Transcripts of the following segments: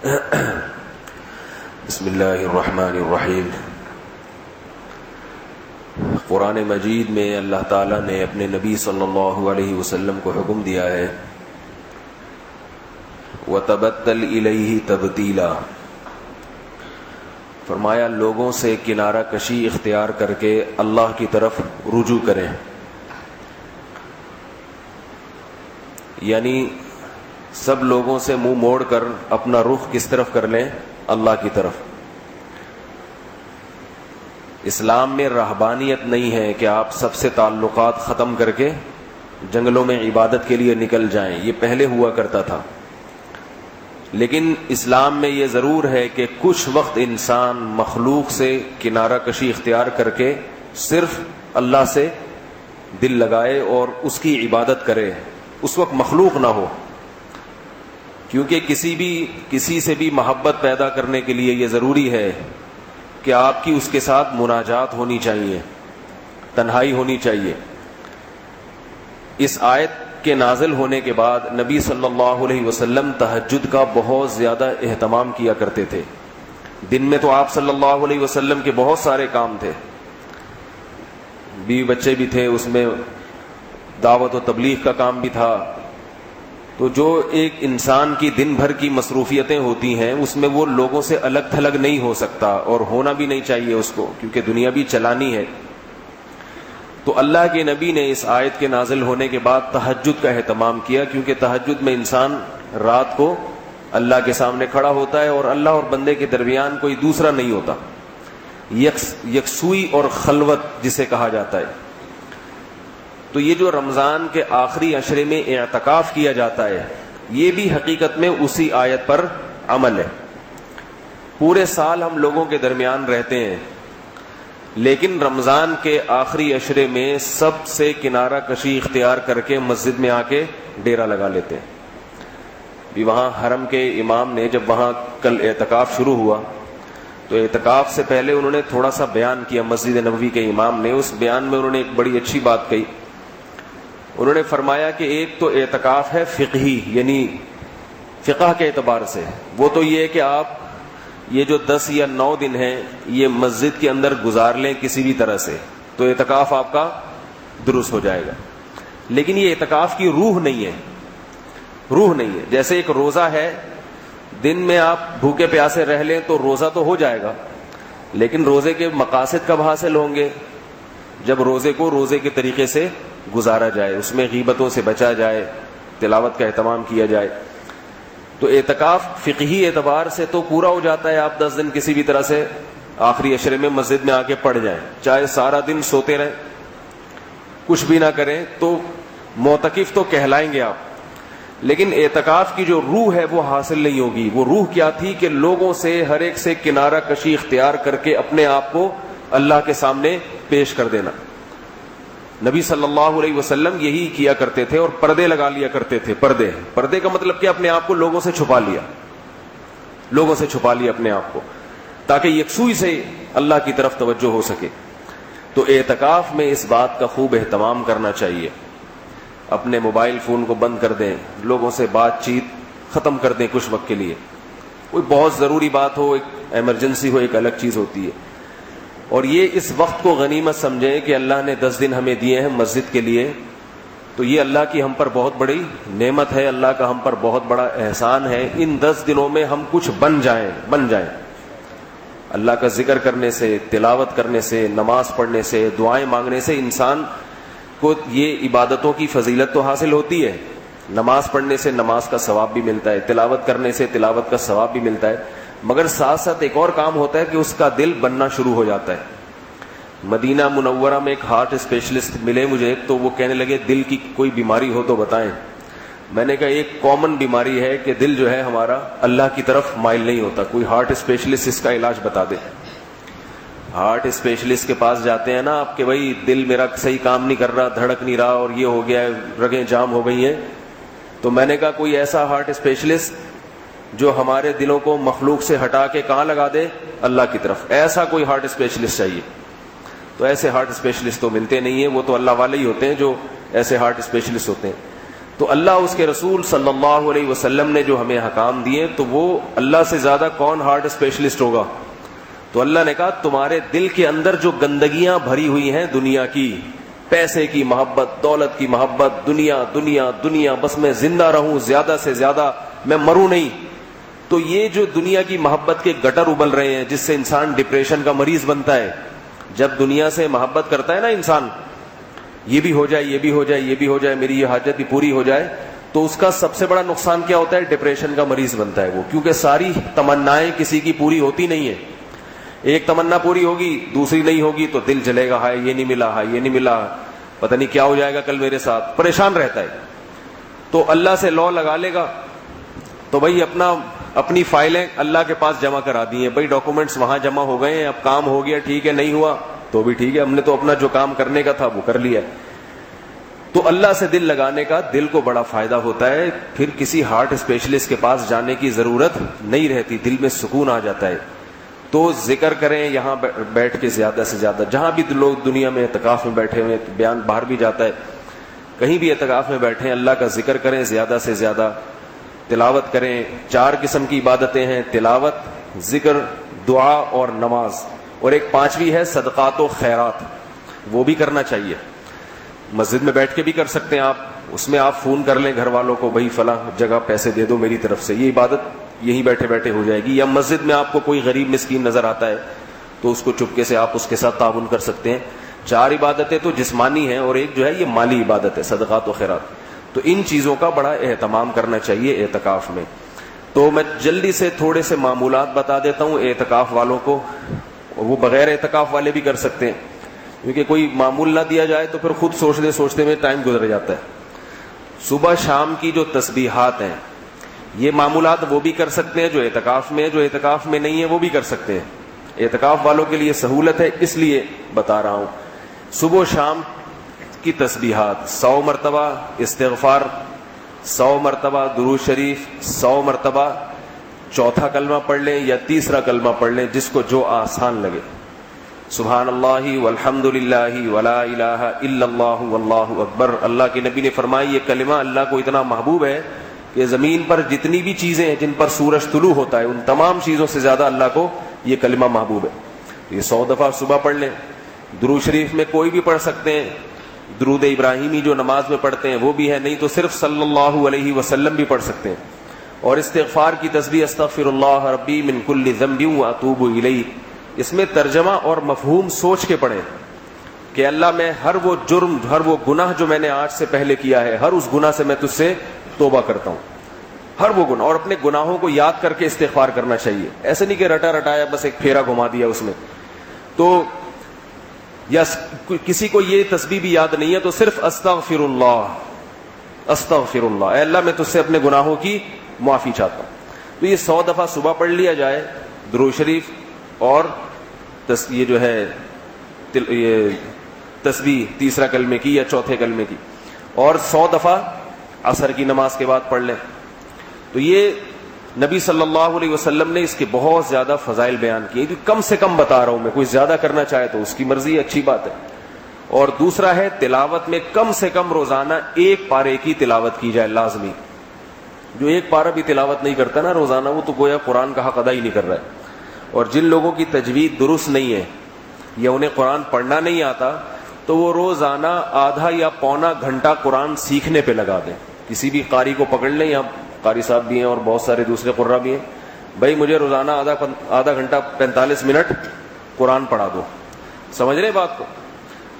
بسم اللہ الرحمن الرحیم۔ قرآن مجید میں اللہ تعالیٰ نے اپنے نبی صلی اللہ علیہ وسلم کو حکم دیا ہے وَتَبَتَّلْ إِلَيْهِ تَبْتِيلًا، فرمایا لوگوں سے کنارہ کشی اختیار کر کے اللہ کی طرف رجوع کریں، یعنی سب لوگوں سے منہ موڑ کر اپنا رخ کس طرف کر لیں؟ اللہ کی طرف۔ اسلام میں رہبانیت نہیں ہے کہ آپ سب سے تعلقات ختم کر کے جنگلوں میں عبادت کے لیے نکل جائیں، یہ پہلے ہوا کرتا تھا، لیکن اسلام میں یہ ضرور ہے کہ کچھ وقت انسان مخلوق سے کنارہ کشی اختیار کر کے صرف اللہ سے دل لگائے اور اس کی عبادت کرے، اس وقت مخلوق نہ ہو، کیونکہ کسی سے بھی محبت پیدا کرنے کے لیے یہ ضروری ہے کہ آپ کی اس کے ساتھ مناجات ہونی چاہیے، تنہائی ہونی چاہیے۔ اس آیت کے نازل ہونے کے بعد نبی صلی اللہ علیہ وسلم تہجد کا بہت زیادہ اہتمام کیا کرتے تھے۔ دن میں تو آپ صلی اللہ علیہ وسلم کے بہت سارے کام تھے، بیوی بچے بھی تھے، اس میں دعوت و تبلیغ کا کام بھی تھا، تو جو ایک انسان کی دن بھر کی مصروفیتیں ہوتی ہیں اس میں وہ لوگوں سے الگ تھلگ نہیں ہو سکتا، اور ہونا بھی نہیں چاہیے اس کو، کیونکہ دنیا بھی چلانی ہے۔ تو اللہ کے نبی نے اس آیت کے نازل ہونے کے بعد تہجد کا اہتمام کیا، کیونکہ تہجد میں انسان رات کو اللہ کے سامنے کھڑا ہوتا ہے اور اللہ اور بندے کے درمیان کوئی دوسرا نہیں ہوتا، یکسوئی اور خلوت جسے کہا جاتا ہے۔ تو یہ جو رمضان کے آخری عشرے میں اعتکاف کیا جاتا ہے، یہ بھی حقیقت میں اسی آیت پر عمل ہے۔ پورے سال ہم لوگوں کے درمیان رہتے ہیں، لیکن رمضان کے آخری عشرے میں سب سے کنارہ کشی اختیار کر کے مسجد میں آ کے ڈیرا لگا لیتے ہیں۔ بھی وہاں حرم کے امام نے جب وہاں کل اعتکاف شروع ہوا تو اعتکاف سے پہلے انہوں نے تھوڑا سا بیان کیا، مسجد نبوی کے امام نے، اس بیان میں انہوں نے ایک بڑی اچھی بات کہی۔ انہوں نے فرمایا کہ ایک تو اعتکاف ہے فقہی، یعنی فقہ کے اعتبار سے، وہ تو یہ ہے کہ آپ یہ جو 10 یا 9 دن ہیں یہ مسجد کے اندر گزار لیں کسی بھی طرح سے، تو اعتکاف آپ کا درست ہو جائے گا۔ لیکن یہ اعتکاف کی روح نہیں ہے، روح نہیں ہے۔ جیسے ایک روزہ ہے، دن میں آپ بھوکے پیاسے رہ لیں تو روزہ تو ہو جائے گا، لیکن روزے کے مقاصد کب حاصل ہوں گے؟ جب روزے کو روزے کے طریقے سے گزارا جائے، اس میں غیبتوں سے بچا جائے، تلاوت کا اہتمام کیا جائے۔ تو اعتکاف فقہی اعتبار سے تو پورا ہو جاتا ہے، آپ 10 دن کسی بھی طرح سے آخری عشرے میں مسجد میں آ کے پڑھ جائیں، چاہے سارا دن سوتے رہیں، کچھ بھی نہ کریں، تو معتکف تو کہلائیں گے آپ۔ لیکن اعتکاف کی جو روح ہے وہ حاصل نہیں ہوگی۔ وہ روح کیا تھی کہ لوگوں سے ہر ایک سے کنارہ کشی اختیار کر کے اپنے آپ کو اللہ کے سامنے پیش کر دینا۔ نبی صلی اللہ علیہ وسلم یہی کیا کرتے تھے، اور پردے لگا لیا کرتے تھے۔ پردے کا مطلب کہ اپنے آپ کو لوگوں سے چھپا لیا، لوگوں سے چھپا لیا اپنے آپ کو، تاکہ یکسوئی سے اللہ کی طرف توجہ ہو سکے۔ تو اعتکاف میں اس بات کا خوب اہتمام کرنا چاہیے، اپنے موبائل فون کو بند کر دیں، لوگوں سے بات چیت ختم کر دیں کچھ وقت کے لیے۔ کوئی بہت ضروری بات ہو، ایک ایمرجنسی ہو، ایک الگ چیز ہوتی ہے۔ اور یہ اس وقت کو غنیمت سمجھیں کہ اللہ نے 10 دن ہمیں دیے ہیں مسجد کے لیے، تو یہ اللہ کی ہم پر بہت بڑی نعمت ہے، اللہ کا ہم پر بہت بڑا احسان ہے۔ ان 10 دنوں میں ہم کچھ بن جائیں۔ اللہ کا ذکر کرنے سے، تلاوت کرنے سے، نماز پڑھنے سے، دعائیں مانگنے سے انسان کو یہ عبادتوں کی فضیلت تو حاصل ہوتی ہے۔ نماز پڑھنے سے نماز کا ثواب بھی ملتا ہے، تلاوت کرنے سے تلاوت کا ثواب بھی ملتا ہے، مگر ساتھ ساتھ ایک اور کام ہوتا ہے کہ اس کا دل بننا شروع ہو جاتا ہے۔ مدینہ منورہ میں ایک ہارٹ اسپیشلسٹ ملے مجھے، تو وہ کہنے لگے دل کی کوئی بیماری ہو تو بتائیں۔ میں نے کہا ایک کامن بیماری ہے کہ دل جو ہے ہمارا اللہ کی طرف مائل نہیں ہوتا، کوئی ہارٹ اسپیشلسٹ اس کا علاج بتا دے۔ ہارٹ اسپیشلسٹ کے پاس جاتے ہیں نا آپ کہ بھائی دل میرا صحیح کام نہیں کر رہا، دھڑک نہیں رہا، اور یہ ہو گیا ہے، رگیں جام ہو گئی ہیں۔ تو میں نے کہا کوئی ایسا ہارٹ اسپیشلسٹ جو ہمارے دلوں کو مخلوق سے ہٹا کے کہاں لگا دے؟ اللہ کی طرف۔ ایسا کوئی ہارٹ اسپیشلسٹ چاہیے۔ تو ایسے ہارٹ اسپیشلسٹ تو ملتے نہیں ہیں، وہ تو اللہ والے ہی ہوتے ہیں جو ایسے ہارٹ اسپیشلسٹ ہوتے ہیں۔ تو اللہ اس کے رسول صلی اللہ علیہ وسلم نے جو ہمیں احکام دیے تو وہ اللہ سے زیادہ کون ہارٹ اسپیشلسٹ ہوگا؟ تو اللہ نے کہا تمہارے دل کے اندر جو گندگیاں بھری ہوئی ہیں دنیا کی، پیسے کی محبت، دولت کی محبت، دنیا دنیا دنیا، بس میں زندہ رہوں، زیادہ سے زیادہ میں مروں نہیں، تو یہ جو دنیا کی محبت کے گٹر ابل رہے ہیں جس سے انسان ڈپریشن کا مریض بنتا ہے. جب دنیا سے محبت کرتا ہے نا انسان، یہ بھی ہو جائے، یہ بھی ہو جائے، یہ بھی ہو جائے، میری یہ حاجت بھی پوری ہو جائے، تو اس کا سب سے بڑا نقصان کیا ہوتا ہے؟ ڈپریشن کا مریض بنتا ہے وہ، کیونکہ ساری تمنائیں کسی کی پوری ہوتی نہیں ہیں. ایک تمنا پوری ہوگی دوسری نہیں ہوگی تو دل جلے گا، ہائے یہ نہیں ملا، ہائے یہ نہیں ملا، پتہ نہیں کیا ہو جائے گا کل میرے ساتھ، پریشان رہتا ہے. تو اللہ سے لو لگا لے گا تو بھائی اپنی فائلیں اللہ کے پاس جمع کرا دی ہیں، بھائی ڈاکومنٹس وہاں جمع ہو گئے ہیں، اب کام ہو گیا، ٹھیک ہے، نہیں ہوا تو بھی ٹھیک ہے، ہم نے تو اپنا جو کام کرنے کا تھا وہ کر لیا. تو اللہ سے دل لگانے کا دل کو بڑا فائدہ ہوتا ہے، پھر کسی ہارٹ اسپیشلسٹ کے پاس جانے کی ضرورت نہیں رہتی، دل میں سکون آ جاتا ہے. تو ذکر کریں یہاں بیٹھ کے زیادہ سے زیادہ، جہاں بھی لوگ دنیا میں اعتکاف میں بیٹھے ہوئے، بیان باہر بھی جاتا ہے، کہیں بھی اعتکاف میں بیٹھے ہیں، اللہ کا ذکر کریں زیادہ سے زیادہ، تلاوت کریں. 4 قسم کی عبادتیں ہیں، تلاوت، ذکر، دعا اور نماز، اور ایک 5ویں ہے صدقات و خیرات، وہ بھی کرنا چاہیے. مسجد میں بیٹھ کے بھی کر سکتے ہیں آپ، اس میں آپ فون کر لیں گھر والوں کو، بھائی فلاں جگہ پیسے دے دو میری طرف سے، یہ عبادت یہیں بیٹھے بیٹھے ہو جائے گی. یا مسجد میں آپ کو کوئی غریب مسکین نظر آتا ہے تو اس کو چپکے سے آپ اس کے ساتھ تعاون کر سکتے ہیں. 4 عبادتیں تو جسمانی ہیں اور ایک جو ہے یہ مالی عبادت ہے، صدقات و خیرات. تو ان چیزوں کا بڑا اہتمام کرنا چاہیے اعتکاف میں. تو میں جلدی سے تھوڑے سے معمولات بتا دیتا ہوں اعتکاف والوں کو، وہ بغیر اعتکاف والے بھی کر سکتے ہیں، کیونکہ کوئی معمول نہ دیا جائے تو پھر خود سوچتے میں ٹائم گزر جاتا ہے. صبح شام کی جو تسبیحات ہیں یہ معمولات وہ بھی کر سکتے ہیں جو اعتکاف میں ہے، جو اعتکاف میں نہیں ہے وہ بھی کر سکتے ہیں. اعتکاف والوں کے لیے سہولت ہے اس لیے بتا رہا ہوں. صبح و شام کی تسبیحات، 100 مرتبہ استغفار، 100 مرتبہ درود شریف، 100 مرتبہ چوتھا کلمہ پڑھ لیں یا تیسرا کلمہ پڑھ لیں، جس کو جو آسان لگے. سبحان اللہ والحمد للہ ولا الہ الا اللہ واللہ اکبر. اللہ کے نبی نے فرمایا یہ کلمہ اللہ کو اتنا محبوب ہے کہ زمین پر جتنی بھی چیزیں ہیں جن پر سورج طلوع ہوتا ہے ان تمام چیزوں سے زیادہ اللہ کو یہ کلمہ محبوب ہے. یہ 100 دفعہ صبح پڑھ لیں. درود شریف میں کوئی بھی پڑھ سکتے ہیں، درود ابراہیمی جو نماز میں پڑھتے ہیں وہ بھی ہے، نہیں تو صرف صلی اللہ علیہ وسلم بھی پڑھ سکتے ہیں. اور استغفار کی تسبیح استغفر اللہ ربی من کل ذنب واتوب الیہ، اس میں ترجمہ اور مفہوم سوچ کے پڑھیں کہ اللہ میں ہر وہ جرم، ہر وہ گناہ جو میں نے آج سے پہلے کیا ہے، ہر اس گناہ سے میں تجھ سے توبہ کرتا ہوں، ہر وہ گناہ. اور اپنے گناہوں کو یاد کر کے استغفار کرنا چاہیے، ایسے نہیں کہ رٹا رٹایا بس ایک پھیرا گھما دیا اس میں. تو یا کسی کو یہ تسبیح بھی یاد نہیں ہے تو صرف استغفر اللہ، استغفر اللہ، اے اللہ میں تجھ سے اپنے گناہوں کی معافی چاہتا ہوں. تو یہ 100 دفعہ صبح پڑھ لیا جائے درود شریف اور یہ جو ہے یہ تسبیح تیسرا کلمے کی یا چوتھے کلمے کی، اور 100 دفعہ عصر کی نماز کے بعد پڑھ لیں. تو یہ نبی صلی اللہ علیہ وسلم نے اس کے بہت زیادہ فضائل بیان کیے، کم سے کم بتا رہا ہوں میں، کوئی زیادہ کرنا چاہے تو اس کی مرضی، اچھی بات ہے. اور دوسرا ہے تلاوت میں کم سے کم روزانہ 1 پارے کی تلاوت کی جائے لازمی. جو 1 پارہ بھی تلاوت نہیں کرتا نا روزانہ وہ تو گویا قرآن کا حق ادا ہی نہیں کر رہا ہے. اور جن لوگوں کی تجوید درست نہیں ہے یا انہیں قرآن پڑھنا نہیں آتا تو وہ روزانہ آدھا یا پونا گھنٹہ قرآن سیکھنے پہ لگا دیں. کسی بھی قاری کو پکڑ لیں، یہاں قاری صاحب بھی ہیں اور بہت سارے دوسرے قرہ بھی ہیں، بھائی مجھے روزانہ آدھا گھنٹہ 45 منٹ قرآن پڑھا دو. سمجھ رہے بات کو؟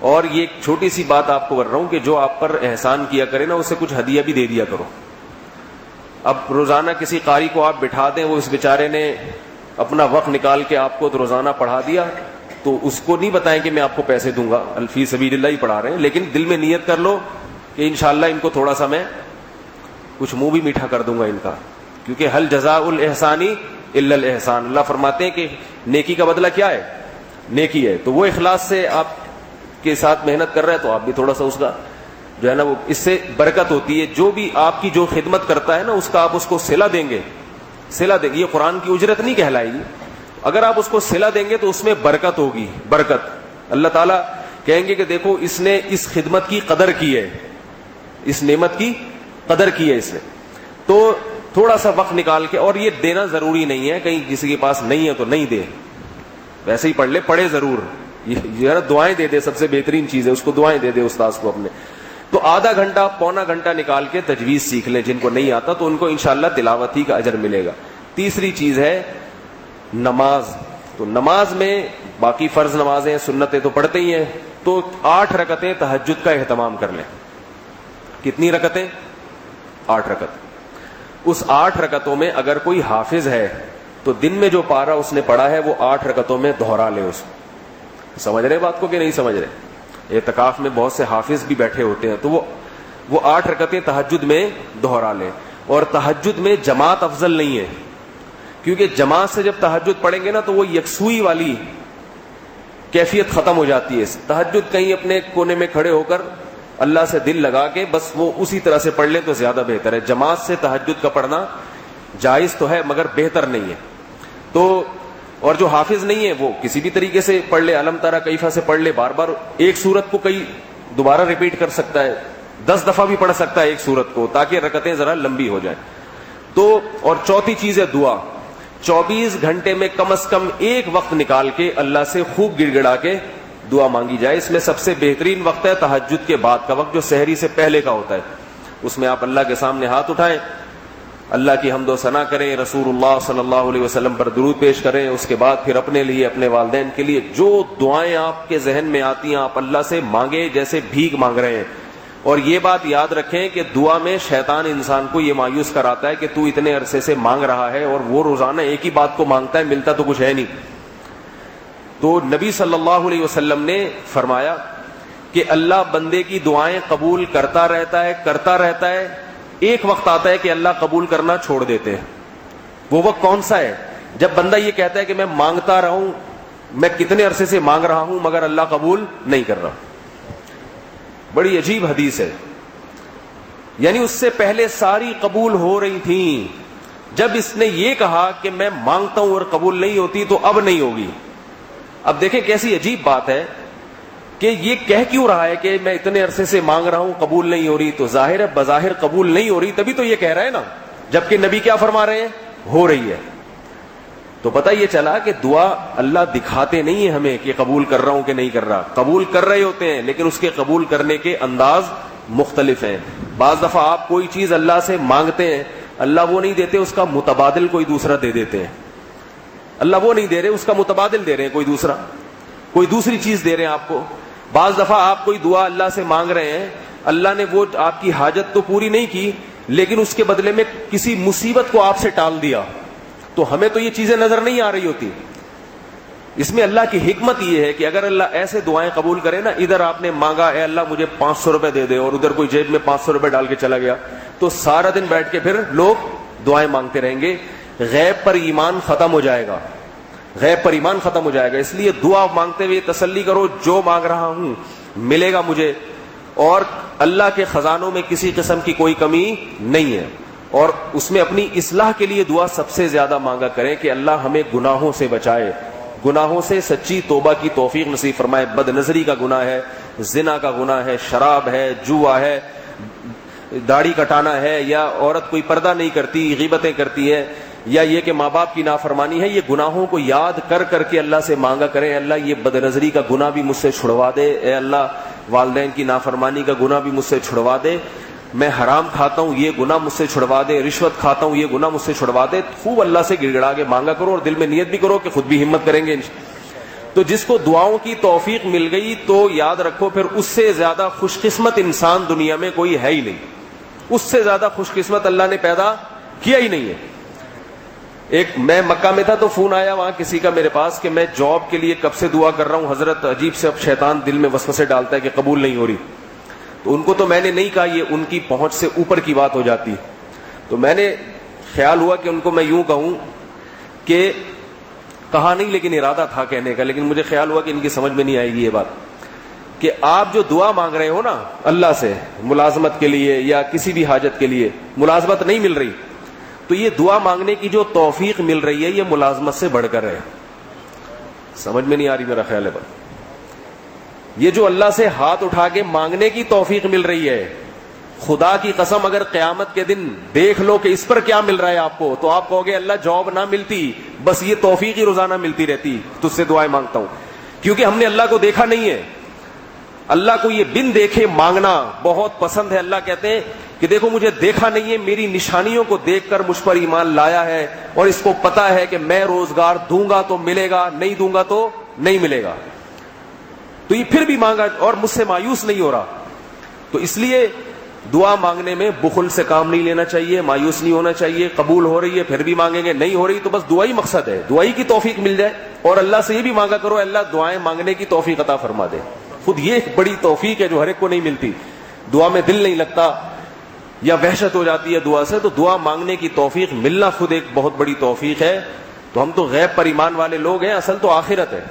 اور یہ ایک چھوٹی سی بات آپ کو کر رہا ہوں کہ جو آپ پر احسان کیا کرے نا اسے کچھ ہدیہ بھی دے دیا کرو. اب روزانہ کسی قاری کو آپ بٹھا دیں، وہ اس بیچارے نے اپنا وقت نکال کے آپ کو روزانہ پڑھا دیا، تو اس کو نہیں بتائیں کہ میں آپ کو پیسے دوں گا، فی سبیل اللہ ہی پڑھا رہے ہیں، لیکن دل میں نیت کر لو کہ انشاءاللہ ان کو تھوڑا سا میں کچھ منہ بھی میٹھا کر دوں گا ان کا، کیونکہ حل جزاء الاحسان الا الاحسان. اللہ فرماتے ہیں کہ نیکی کا بدلہ کیا ہے؟ نیکی ہے. تو وہ اخلاص سے آپ کے ساتھ محنت کر رہا ہے تو آپ بھی تھوڑا سا اس کا جو ہے نا وہ اس سے برکت ہوتی ہے. جو بھی آپ کی جو خدمت کرتا ہے نا اس کا آپ اس کو صلہ دیں گے، صلہ دیں گے. یہ قرآن کی اجرت نہیں کہلائے گی، اگر آپ اس کو صلہ دیں گے تو اس میں برکت ہوگی، برکت. اللہ تعالیٰ کہیں گے کہ دیکھو اس نے اس خدمت کی قدر کی ہے، اس نعمت کی قدر کی ہے اس نے. تو تھوڑا سا وقت نکال کے, اور یہ دینا ضروری نہیں ہے, کہیں کسی کے پاس نہیں ہے تو نہیں دے, ویسے ہی پڑھ لے, پڑھے ضرور, یہ دعائیں دے دے, سب سے بہترین چیز ہے, اس کو دعائیں دے دے استاذ کو اپنے. تو آدھا گھنٹہ پونا گھنٹہ نکال کے تجوید سیکھ لیں, جن کو نہیں آتا تو ان کو انشاءاللہ تلاوت ہی کا اجر ملے گا. تیسری چیز ہے نماز. تو نماز میں باقی فرض نمازیں سنتیں تو پڑھتے ہی ہیں, تو 8 رکعتیں تہجد کا اہتمام کر لیں. کتنی رکعتیں؟ 8 رکعت. اس 8 رکعتوں میں اگر کوئی حافظ ہے تو دن میں جو پارا اس نے پڑھا ہے وہ 8 رکعتوں میں دہرا لے. اس سمجھ رہے بات کو کہ نہیں سمجھ رہے؟ اعتکاف میں بہت سے حافظ بھی بیٹھے ہوتے ہیں, تو وہ 8 رکعتیں تہجد میں دہرا لیں. اور تہجد میں جماعت افضل نہیں ہے, کیونکہ جماعت سے جب تہجد پڑھیں گے نا تو وہ یکسوئی والی کیفیت ختم ہو جاتی ہے. تہجد کہیں اپنے کونے میں کھڑے ہو کر اللہ سے دل لگا کے بس وہ اسی طرح سے پڑھ لیں تو زیادہ بہتر ہے. جماعت سے تہجد کا پڑھنا جائز تو ہے مگر بہتر نہیں ہے. تو اور جو حافظ نہیں ہے وہ کسی بھی طریقے سے پڑھ لے, علم ترى کیفا سے پڑھ لے, بار بار ایک سورت کو کئی دوبارہ ریپیٹ کر سکتا ہے, 10 دفعہ بھی پڑھ سکتا ہے ایک سورت کو, تاکہ رکعتیں ذرا لمبی ہو جائیں. تو اور چوتھی چیز ہے دعا. 24 گھنٹے میں کم از کم ایک وقت نکال کے اللہ سے خوب گڑ گڑا کے دعا مانگی جائے. اس میں سب سے بہترین وقت ہے تہجد کے بعد کا وقت, جو سحری سے پہلے کا ہوتا ہے. اس میں آپ اللہ کے سامنے ہاتھ اٹھائیں, اللہ کی حمد و ثنا کریں, رسول اللہ صلی اللہ علیہ وسلم پر درود پیش کریں. اس کے بعد پھر اپنے لیے, اپنے والدین کے لیے جو دعائیں آپ کے ذہن میں آتی ہیں آپ اللہ سے مانگیں جیسے بھیک مانگ رہے ہیں. اور یہ بات یاد رکھیں کہ دعا میں شیطان انسان کو یہ مایوس کراتا ہے کہ تو اتنے عرصے سے مانگ رہا ہے, اور وہ روزانہ ایک ہی بات کو مانگتا ہے, ملتا تو کچھ ہے نہیں. تو نبی صلی اللہ علیہ وسلم نے فرمایا کہ اللہ بندے کی دعائیں قبول کرتا رہتا ہے. ایک وقت آتا ہے کہ اللہ قبول کرنا چھوڑ دیتے ہیں. وہ وقت کون سا ہے؟ جب بندہ یہ کہتا ہے کہ میں مانگتا رہوں, میں کتنے عرصے سے مانگ رہا ہوں مگر اللہ قبول نہیں کر رہا. بڑی عجیب حدیث ہے. یعنی اس سے پہلے ساری قبول ہو رہی تھیں, جب اس نے یہ کہا کہ میں مانگتا ہوں اور قبول نہیں ہوتی تو اب نہیں ہوگی. اب دیکھیں کیسی عجیب بات ہے کہ یہ کہہ کیوں رہا ہے کہ میں اتنے عرصے سے مانگ رہا ہوں قبول نہیں ہو رہی. تو ظاہر ہے بظاہر قبول نہیں ہو رہی, تبھی تو یہ کہہ رہا ہے نا, جبکہ نبی کیا فرما رہے ہیں؟ ہو رہی ہے. تو پتہ یہ چلا کہ دعا اللہ دکھاتے نہیں ہیں ہمیں کہ قبول کر رہا ہوں کہ نہیں کر رہا. قبول کر رہے ہوتے ہیں لیکن اس کے قبول کرنے کے انداز مختلف ہیں. بعض دفعہ آپ کوئی چیز اللہ سے مانگتے ہیں, اللہ وہ نہیں دیتے, اس کا متبادل کوئی دوسرا دے دیتے ہیں. اللہ وہ نہیں دے رہے, اس کا متبادل دے رہے ہیں, کوئی دوسرا, کوئی دوسری چیز دے رہے ہیں آپ کو. بعض دفعہ آپ کوئی دعا اللہ سے مانگ رہے ہیں, اللہ نے وہ آپ کی حاجت تو پوری نہیں کی لیکن اس کے بدلے میں کسی مصیبت کو آپ سے ٹال دیا. تو ہمیں تو یہ چیزیں نظر نہیں آ رہی ہوتی. اس میں اللہ کی حکمت یہ ہے کہ اگر اللہ ایسے دعائیں قبول کرے نا, ادھر آپ نے مانگا اے اللہ مجھے 500 روپے دے دے, اور ادھر کوئی جیب میں 500 روپے ڈال کے چلا گیا, تو سارا دن بیٹھ کے پھر لوگ دعائیں مانگتے رہیں گے. غیب پر ایمان ختم ہو جائے گا, غیب پر ایمان ختم ہو جائے گا. اس لیے دعا مانگتے ہوئے تسلی کرو, جو مانگ رہا ہوں ملے گا مجھے, اور اللہ کے خزانوں میں کسی قسم کی کوئی کمی نہیں ہے. اور اس میں اپنی اصلاح کے لیے دعا سب سے زیادہ مانگا کریں کہ اللہ ہمیں گناہوں سے بچائے, گناہوں سے سچی توبہ کی توفیق نصیب فرمائے. بد نظری کا گناہ ہے, زنا کا گناہ ہے, شراب ہے, جوا ہے, داڑھی کٹانا ہے, یا عورت کوئی پردہ نہیں کرتی, غیبتیں کرتی ہے, یا یہ کہ ماں باپ کی نافرمانی ہے. یہ گناہوں کو یاد کر کر کے اللہ سے مانگا کریں, اللہ یہ بد نظری کا گناہ بھی مجھ سے چھڑوا دے, اے اللہ والدین کی نافرمانی کا گناہ بھی مجھ سے چھڑوا دے, میں حرام کھاتا ہوں یہ گناہ مجھ سے چھڑوا دے, رشوت کھاتا ہوں یہ گناہ مجھ سے چھڑوا دے. خوب اللہ سے گڑ گڑا کے مانگا کرو, اور دل میں نیت بھی کرو کہ خود بھی ہمت کریں گے. تو جس کو دعاؤں کی توفیق مل گئی تو یاد رکھو پھر اس سے زیادہ خوش قسمت انسان دنیا میں کوئی ہے ہی نہیں. اس سے زیادہ خوش قسمت اللہ نے پیدا کیا ہی نہیں ہے. میں مکہ میں تھا تو فون آیا وہاں کسی کا میرے پاس کہ میں جاب کے لیے کب سے دعا کر رہا ہوں حضرت, عجیب سے اب شیطان دل میں وسوسے ڈالتا ہے کہ قبول نہیں ہو رہی. تو ان کو تو میں نے نہیں کہا, یہ ان کی پہنچ سے اوپر کی بات ہو جاتی. تو میں نے خیال ہوا کہ ان کو میں یوں کہوں, کہ کہا نہیں لیکن ارادہ تھا کہنے کا, لیکن مجھے خیال ہوا کہ ان کی سمجھ میں نہیں آئے گی یہ بات, کہ آپ جو دعا مانگ رہے ہو نا اللہ سے ملازمت کے لیے یا کسی بھی حاجت کے لیے, ملازمت نہیں مل رہی, تو یہ دعا مانگنے کی جو توفیق مل رہی ہے یہ ملازمت سے بڑھ کر ہے. سمجھ میں نہیں آ رہی میرا خیال ہے بات. یہ جو اللہ سے ہاتھ اٹھا کے مانگنے کی توفیق مل رہی ہے, خدا کی قسم اگر قیامت کے دن دیکھ لو کہ اس پر کیا مل رہا ہے آپ کو, تو آپ کہو گے اللہ جاب نہ ملتی, بس یہ توفیق ہی روزانہ ملتی رہتی, تجھ سے دعائیں مانگتا ہوں. کیونکہ ہم نے اللہ کو دیکھا نہیں ہے. اللہ کو یہ بن دیکھے مانگنا بہت پسند ہے. اللہ کہتے ہیں کہ دیکھو مجھے دیکھا نہیں ہے, میری نشانیوں کو دیکھ کر مجھ پر ایمان لایا ہے, اور اس کو پتا ہے کہ میں روزگار دوں گا تو ملے گا, نہیں دوں گا تو نہیں ملے گا, تو یہ پھر بھی مانگا اور مجھ سے مایوس نہیں ہو رہا. تو اس لیے دعا مانگنے میں بخل سے کام نہیں لینا چاہیے, مایوس نہیں ہونا چاہیے. قبول ہو رہی ہے پھر بھی مانگیں گے, نہیں ہو رہی تو بس دعا ہی مقصد ہے, دعائی کی توفیق مل جائے. اور اللہ سے یہ بھی مانگا کرو اللہ دعائیں مانگنے کی توفیق عطا فرما دے. خود یہ ایک بڑی توفیق ہے جو ہر ایک کو نہیں ملتی. دعا میں دل نہیں لگتا یا وحشت ہو جاتی ہے دعا سے, تو دعا مانگنے کی توفیق ملنا خود ایک بہت بڑی توفیق ہے. تو ہم تو غیب پر ایمان والے لوگ ہیں, اصل تو آخرت ہے.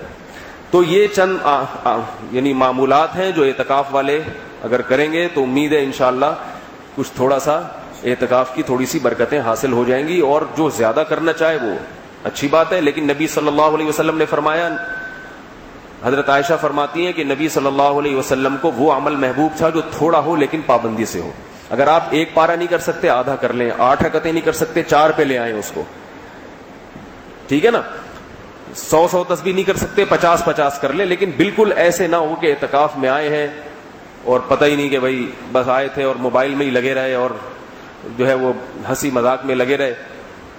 تو یہ چند یعنی معمولات ہیں جو اعتکاف والے اگر کریں گے تو امید ہے انشاءاللہ کچھ تھوڑا سا اعتکاف کی تھوڑی سی برکتیں حاصل ہو جائیں گی. اور جو زیادہ کرنا چاہے وہ اچھی بات ہے, لیکن نبی صلی اللہ علیہ وسلم نے فرمایا, حضرت عائشہ فرماتی ہیں کہ نبی صلی اللہ علیہ وسلم کو وہ عمل محبوب تھا جو تھوڑا ہو لیکن پابندی سے ہو. اگر آپ ایک پارا نہیں کر سکتے آدھا کر لیں, 8 رکعتیں نہیں کر سکتے 4 پہ لے آئیں اس کو, ٹھیک ہے نا. 100 تسبیح نہیں کر سکتے 50 کر لیں, لیکن بالکل ایسے نہ ہو کہ اعتکاف میں آئے ہیں اور پتہ ہی نہیں کہ بھائی بس آئے تھے اور موبائل میں ہی لگے رہے اور جو ہے وہ ہنسی مذاق میں لگے رہے.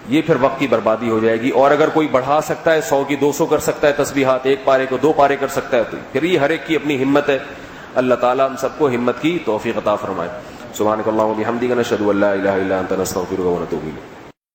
یہ پھر وقت کی بربادی ہو جائے گی. اور اگر کوئی بڑھا سکتا ہے 100 کی 200 کر سکتا ہے تسبیحات, 1 پارے کو 2 پارے کر سکتا ہے, تو پھر یہ ہر ایک کی اپنی ہمت ہے. اللہ تعالیٰ ہم سب کو ہمت کی توفیق عطا فرمائے. سبحانک اللہم و بحمدک نشہد ان لا الہ الا انت نستغفرک و نتوب الیک.